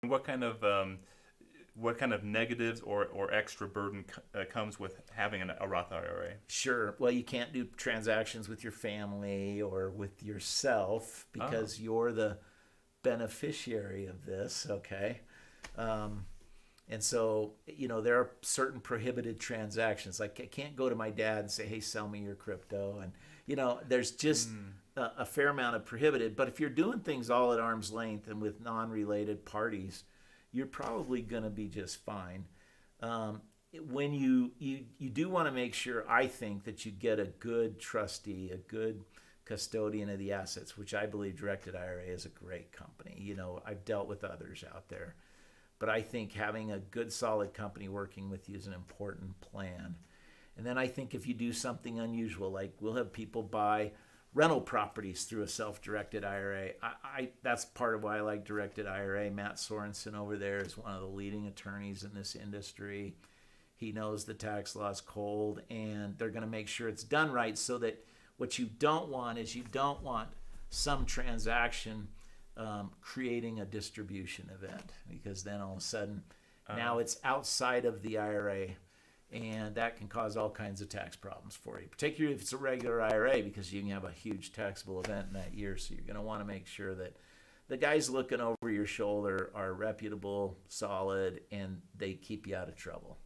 what kind of negatives or extra burden comes with having a Roth IRA? Sure. Well, you can't do transactions with your family or with yourself because you're the beneficiary of this, okay? And so, there are certain prohibited transactions. Like I can't go to my dad and say, hey, sell me your crypto. And, there's just a fair amount of prohibited. But if you're doing things all at arm's length and with non-related parties, you're probably going to be just fine. When you do want to make sure, I think, that you get a good trustee, a good custodian of the assets, which I believe Directed IRA is a great company. I've dealt with others out there. But I think having a good, solid company working with you is an important plan. And then I think if you do something unusual, like we'll have people buy rental properties through a self-directed IRA. That's part of why I like Directed IRA. Matt Sorensen over there is one of the leading attorneys in this industry. He knows the tax laws cold, and they're going to make sure it's done right, so that what you don't want is some transaction creating a distribution event, because then all of a sudden now it's outside of the IRA, and that can cause all kinds of tax problems for you, particularly if it's a regular IRA, because you can have a huge taxable event in that year. So you're going to want to make sure that the guys looking over your shoulder are reputable, solid, and they keep you out of trouble.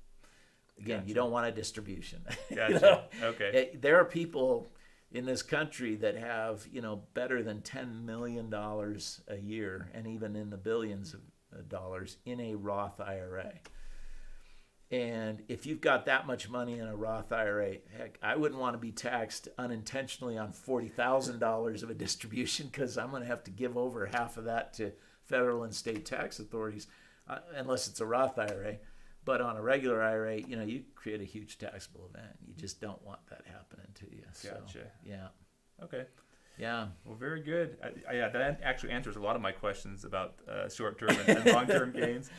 Again, Gotcha. You don't want a distribution. Gotcha. Okay. There are people in this country that have, better than $10 million a year, and even in the billions of dollars in a Roth IRA. And if you've got that much money in a Roth IRA, heck, I wouldn't want to be taxed unintentionally on $40,000 of a distribution, because I'm going to have to give over half of that to federal and state tax authorities, unless it's a Roth IRA. But on a regular IRA, you create a huge taxable event. You just don't want that happening to you. Gotcha. So, yeah. Okay. Yeah. Well, very good. Yeah, that actually answers a lot of my questions about short-term and long-term gains.